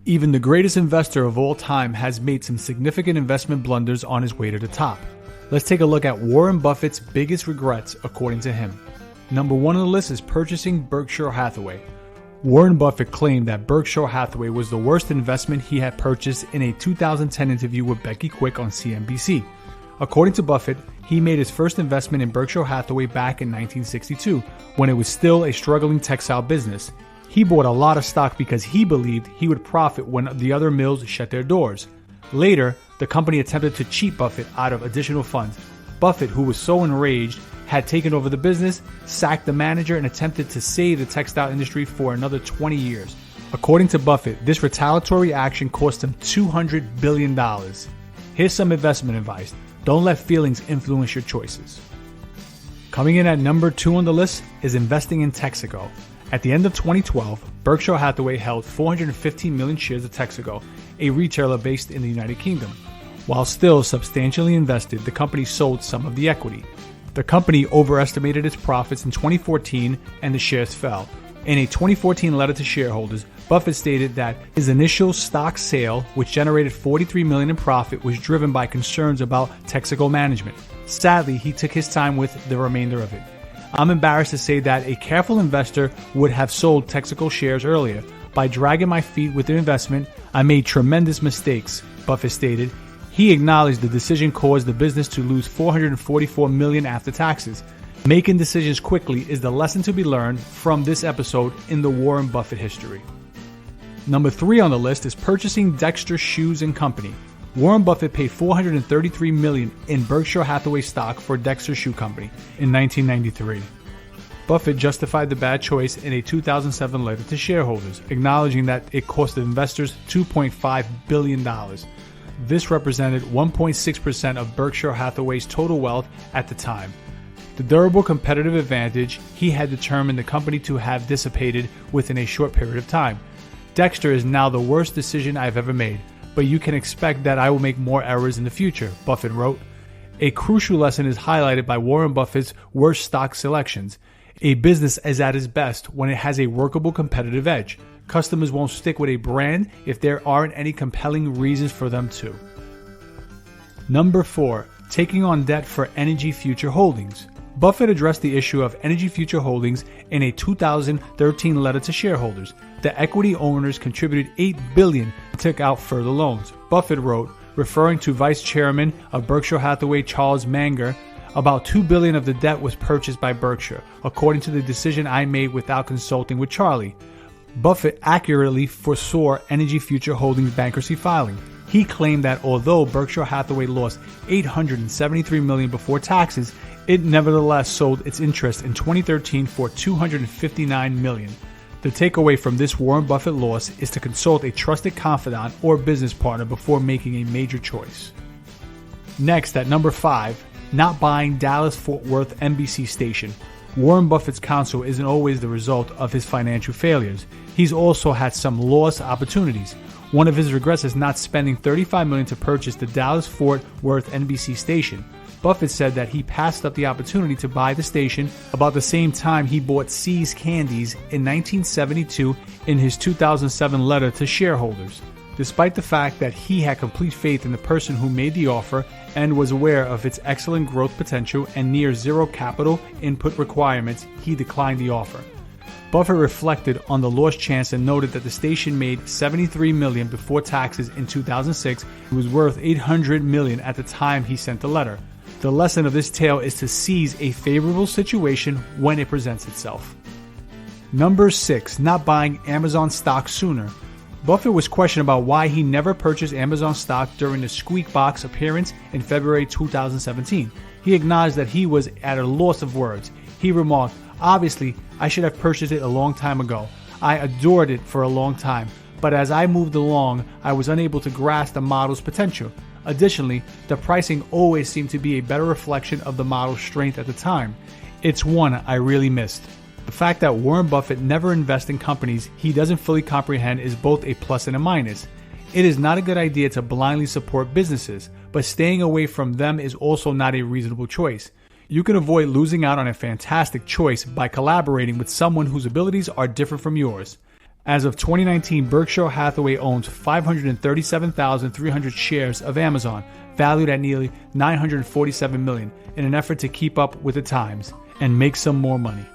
Even the greatest investor of all time has made some significant investment blunders on his way to the top. Let's take a look at Warren Buffett's biggest regrets according to him. Number 1 on the list is purchasing Berkshire Hathaway. Warren Buffett claimed that Berkshire Hathaway was the worst investment he had purchased in a 2010 interview with Becky Quick on CNBC. According to Buffett, he made his first investment in Berkshire Hathaway back in 1962, when it was still a struggling textile business. He bought a lot of stock because he believed he would profit when the other mills shut their doors. Later, the company attempted to cheat Buffett out of additional funds. Buffett, who was so enraged, had taken over the business, sacked the manager, and attempted to save the textile industry for another 20 years. According to Buffett, this retaliatory action cost him $200 billion. Here's some investment advice. Don't let feelings influence your choices. Coming in at number 2 on the list is investing in Texaco. At the end of 2012, Berkshire Hathaway held 415 million shares of Texaco, a retailer based in the United Kingdom. While still substantially invested, the company sold some of the equity. The company overestimated its profits in 2014 and the shares fell. In a 2014 letter to shareholders, Buffett stated that his initial stock sale, which generated $43 million in profit, was driven by concerns about Texaco management. Sadly, he took his time with the remainder of it. I'm embarrassed to say that a careful investor would have sold Texaco shares earlier. By dragging my feet with the investment, I made tremendous mistakes, Buffett stated. He acknowledged the decision caused the business to lose $444 million after taxes. Making decisions quickly is the lesson to be learned from this episode in the Warren Buffett history. Number 3 on the list is purchasing Dexter Shoes and Company. Warren Buffett paid $433 million in Berkshire Hathaway stock for Dexter Shoe Company in 1993. Buffett justified the bad choice in a 2007 letter to shareholders, acknowledging that it cost the investors $2.5 billion. This represented 1.6% of Berkshire Hathaway's total wealth at the time. The durable competitive advantage he had determined the company to have dissipated within a short period of time. Dexter is now the worst decision I've ever made, but you can expect that I will make more errors in the future, Buffett wrote. A crucial lesson is highlighted by Warren Buffett's worst stock selections. A business is at its best when it has a workable competitive edge. Customers won't stick with a brand if there aren't any compelling reasons for them to. Number 4, taking on debt for Energy Future Holdings. Buffett addressed the issue of Energy Future Holdings in a 2013 letter to shareholders. The equity owners contributed $8 billion and took out further loans. Buffett wrote, referring to Vice Chairman of Berkshire Hathaway Charles Munger, about $2 billion of the debt was purchased by Berkshire, according to the decision I made without consulting with Charlie. Buffett accurately foresaw Energy Future Holdings' bankruptcy filing. He claimed that although Berkshire Hathaway lost $873 million before taxes, it nevertheless sold its interest in 2013 for $259 million. The takeaway from this Warren Buffett loss is to consult a trusted confidant or business partner before making a major choice. Next, at number 5, not buying Dallas Fort Worth NBC station. Warren Buffett's counsel isn't always the result of his financial failures. He's also had some lost opportunities. One of his regrets is not spending $35 million to purchase the Dallas Fort Worth NBC station. Buffett said that he passed up the opportunity to buy the station about the same time he bought See's Candies in 1972 in his 2007 letter to shareholders. Despite the fact that he had complete faith in the person who made the offer and was aware of its excellent growth potential and near zero capital input requirements, he declined the offer. Buffett reflected on the lost chance and noted that the station made $73 million before taxes in 2006 and was worth $800 million at the time he sent the letter. The lesson of this tale is to seize a favorable situation when it presents itself. Number 6, not buying Amazon stock sooner. Buffett was questioned about why he never purchased Amazon stock during the Squeak Box appearance in February 2017. He acknowledged that he was at a loss of words. He remarked, "Obviously, I should have purchased it a long time ago. I adored it for a long time, but as I moved along, I was unable to grasp the model's potential. Additionally, the pricing always seemed to be a better reflection of the model's strength at the time. It's one I really missed." The fact that Warren Buffett never invests in companies he doesn't fully comprehend is both a plus and a minus. It is not a good idea to blindly support businesses, but staying away from them is also not a reasonable choice. You can avoid losing out on a fantastic choice by collaborating with someone whose abilities are different from yours. As of 2019, Berkshire Hathaway owns 537,300 shares of Amazon, valued at nearly $947 million, in an effort to keep up with the times and make some more money.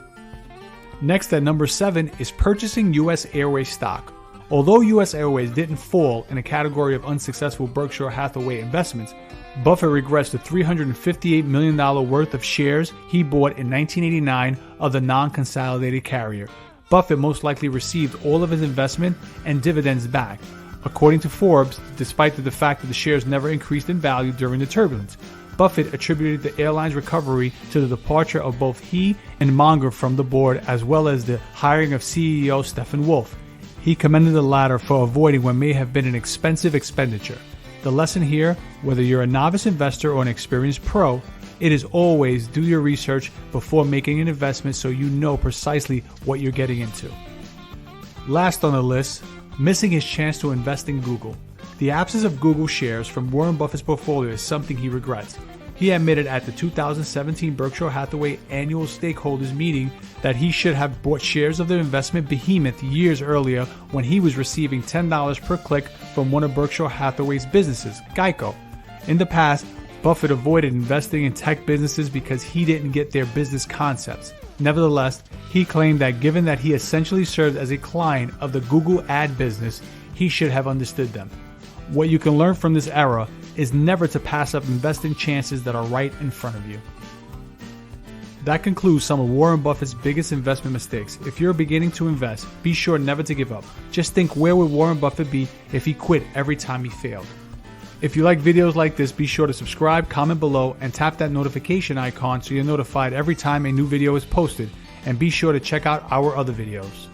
Next, at number 7 is purchasing US Airways stock. Although US Airways didn't fall in a category of unsuccessful Berkshire Hathaway investments, Buffett regrets the $358 million worth of shares he bought in 1989 of the non-consolidated carrier. Buffett most likely received all of his investment and dividends back, according to Forbes, despite the fact that the shares never increased in value during the turbulence. Buffett attributed the airline's recovery to the departure of both he and Munger from the board, as well as the hiring of CEO Stephen Wolf. He commended the latter for avoiding what may have been an expensive expenditure. The lesson here, whether you're a novice investor or an experienced pro, it is always do your research before making an investment so you know precisely what you're getting into. Last on the list, missing his chance to invest in Google. The absence of Google shares from Warren Buffett's portfolio is something he regrets. He admitted at the 2017 Berkshire Hathaway annual stakeholders meeting that he should have bought shares of the investment behemoth years earlier when he was receiving $10 per click from one of Berkshire Hathaway's businesses, Geico. In the past, Buffett avoided investing in tech businesses because he didn't get their business concepts. Nevertheless, he claimed that given that he essentially served as a client of the Google ad business, he should have understood them. What you can learn from this era is never to pass up investing chances that are right in front of you. That concludes some of Warren Buffett's biggest investment mistakes. If you're beginning to invest, be sure never to give up. Just think, where would Warren Buffett be if he quit every time he failed? If you like videos like this, be sure to subscribe, comment below, and tap that notification icon so you're notified every time a new video is posted. And be sure to check out our other videos.